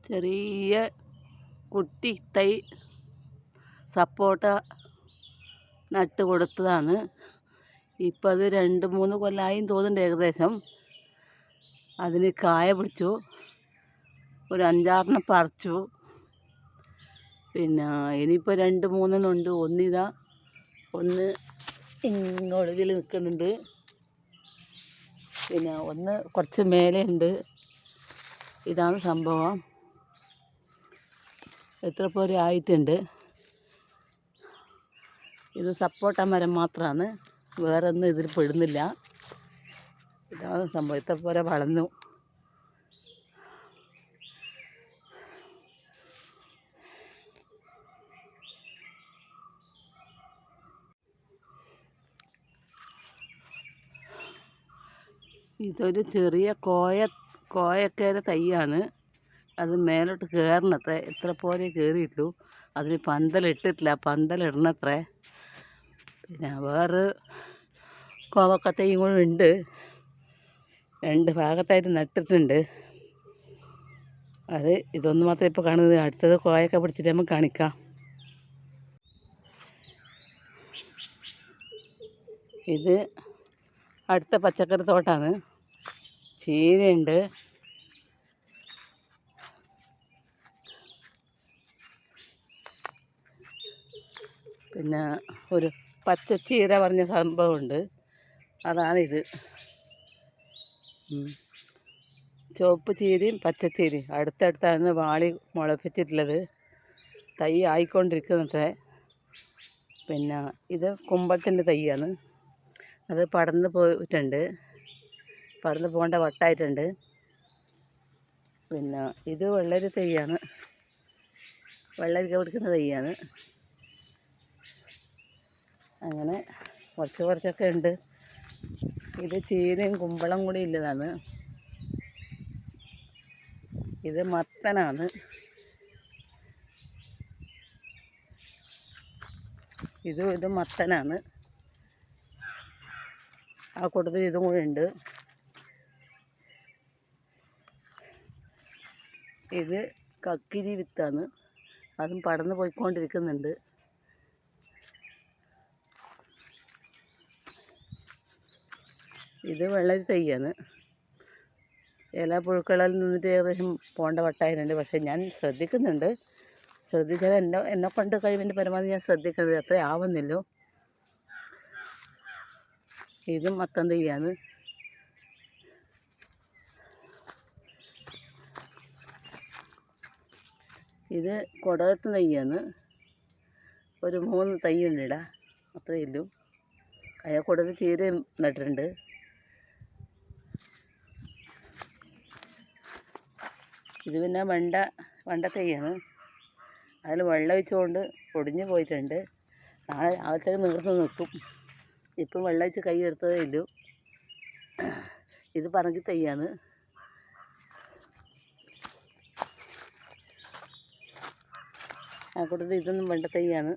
ചെറിയ കുട്ടി തൈ സപ്പോട്ട നട്ട് കൊടുത്തതാണ്. ഇപ്പം അത് 2-3 കൊല്ലമായി തോന്നുന്നുണ്ട് ഏകദേശം. അതിന് കായ പിടിച്ചു. ഒരു 5-6 പറിച്ചു. പിന്നെ ഇനിയിപ്പോൾ 2-3 ഉണ്ട്. ഒന്ന് ഇങ്ങൊളിവിൽ നിൽക്കുന്നുണ്ട്. പിന്നെ ഒന്ന് കുറച്ച് മേലെ ഉണ്ട്. ഇതാണ് സംഭവം. എത്ര പോരെ ആയിട്ടുണ്ട്. ഇത് സപ്പോട്ട മരം മാത്രമാണ്, വേറെ ഒന്നും ഇതിൽ പെടുന്നില്ല. ഇതാണ് സംഭവം. ഇത്ര പോരെ വളർന്നു. ഇതൊരു ചെറിയ കോയക്കേര തൈയാണ്. അത് മേലോട്ട് കയറണത്രേ. എത്ര പോരെ കയറിയിട്ടു. അതിന് പന്തലിട്ടിട്ടില്ല, പന്തലിടണത്രേ. പിന്നെ വേറെ കോവക്ക തൈയും കൂടെ ഉണ്ട്. 2 ഭാഗത്തായിട്ട് നട്ടിട്ടുണ്ട്. ഇതൊന്നും മാത്രമേ ഇപ്പോൾ കാണുന്നത്. അടുത്തത് കോയൊക്കെ പിടിച്ചിട്ട് നമുക്ക് കാണിക്കാം. ഇത് അടുത്ത പച്ചക്കറി തോട്ടമാണ്. ചീരയുണ്ട്. പിന്നെ ഒരു പച്ചച്ചീര പറഞ്ഞ സംഭവമുണ്ട്. അതാണിത്. ചുവപ്പ് ചീരയും പച്ചച്ചീരയും അടുത്തടുത്താണ് വാളി മുളപ്പിച്ചിട്ടുള്ളത്. തൈ ആയിക്കൊണ്ടിരിക്കുന്നത്രേ. പിന്നെ ഇത് കുമ്പളത്തിൻ്റെ തൈയാണ്. അത് പടർന്ന് പോയിട്ടുണ്ട്. പടർന്ന് പോകേണ്ട വട്ടായിട്ടുണ്ട്. പിന്നെ ഇത് വെള്ളരി തൈയാണ്. വെള്ളരിക്ക പിടിക്കുന്ന തൈയാണ്. അങ്ങനെ കുറച്ചൊക്കെ ഉണ്ട്. ഇത് ചീരയും കുമ്പളം കൂടി ഇല്ലതാണ്. ഇത് മത്തനാണ്. ഇത് മത്തനാണ്. ആ കൂട്ടത്തിൽ ഇതും കൂടി ഉണ്ട്. ഇത് കക്കിരി വിത്താണ്. അതും പടർന്ന് പോയിക്കൊണ്ടിരിക്കുന്നുണ്ട്. ഇത് വെള്ളരി തൈയാണ്. ഇല പുഴുക്കളിൽ നിന്നിട്ട് ഏകദേശം പോകേണ്ട വട്ടായിട്ടുണ്ട്. പക്ഷേ ഞാൻ ശ്രദ്ധിക്കുന്നുണ്ട്. ശ്രദ്ധിച്ചാൽ എന്നെ കൊണ്ട് കഴിവിൻ്റെ പരമാവധി ഞാൻ ശ്രദ്ധിക്കുന്നത്. അത്ര ആവുന്നില്ലോ. ഇതും മത്തൻ തൈയാണ്. ഇത് കൊടകത്ത് തൈയാണ്. ഒരു 3 തൈയുണ്ട് ഇടാ, അത്രയേ ഉള്ളൂ. അയാൾ കൊടകത്ത് ചീരയും നട്ടിട്ടുണ്ട്. ഇത് പിന്നെ വെണ്ട തൈയാണ്. അതിൽ വെള്ളം ഒഴിച്ചുകൊണ്ട് പൊടിഞ്ഞു പോയിട്ടുണ്ട്. നാളെ രാവിലത്തേക്ക് നീർന്ന് നിൽക്കും. ഇപ്പം വെള്ളം ഒഴിച്ച് കൈ എടുത്തതേ ഉള്ളൂ. ഇത് പറങ്കി തൈയാണ്. ആ കൂട്ടത്തിൽ ഇതൊന്നും വെണ്ട തൈയാണ്.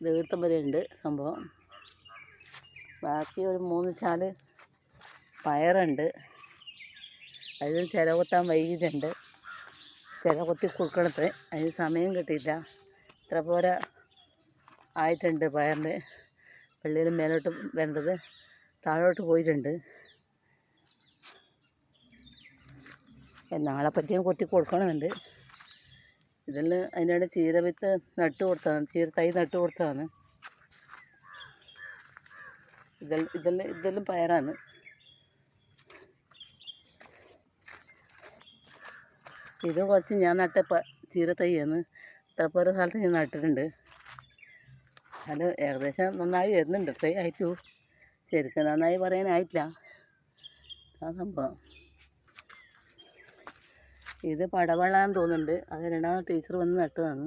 ദീർത്തം വരെ ഉണ്ട് സംഭവം. ബാക്കി ഒരു 3 ചാല് പയറുണ്ട്. അതിന് ചില കൊത്താൻ വൈകിട്ടുണ്ട്. ചില കൊത്തി കൊടുക്കണത്രേ. അതിന് സമയം കിട്ടിയില്ല. ഇത്ര പോരെ ആയിട്ടുണ്ട് പയറിൻ്റെ. വെള്ളിയിൽ മേലോട്ട് വരേണ്ടത് താഴോട്ട് പോയിട്ടുണ്ട്. നാളെ പറ്റിയും കൊത്തി കൊടുക്കണമെന്നുണ്ട്. അതിനിടെ ചീര വിത്ത് നട്ട് കൊടുത്തതാണ്. ചീര തൈ നട്ട് കൊടുത്തതാണ്. ഇതെല്ലാം പയറാണ്. ഇത് കുറച്ച് ഞാൻ നട്ട ചീര തൈയാണ്. ഇത്ര പോരെ സ്ഥലത്ത് ഞാൻ നട്ടിട്ടുണ്ട്. അത് ഏകദേശം നന്നായി വരുന്നുണ്ട്. തൈ ആയിട്ടു. ശരിക്കും നന്നായി പറയാനായിട്ടില്ല. ആ സംഭവം. ഇത് പടവളാന്ന് തോന്നുന്നുണ്ട്. അത് 2ാമത് ടീച്ചർ വന്ന് നട്ടതാണ്.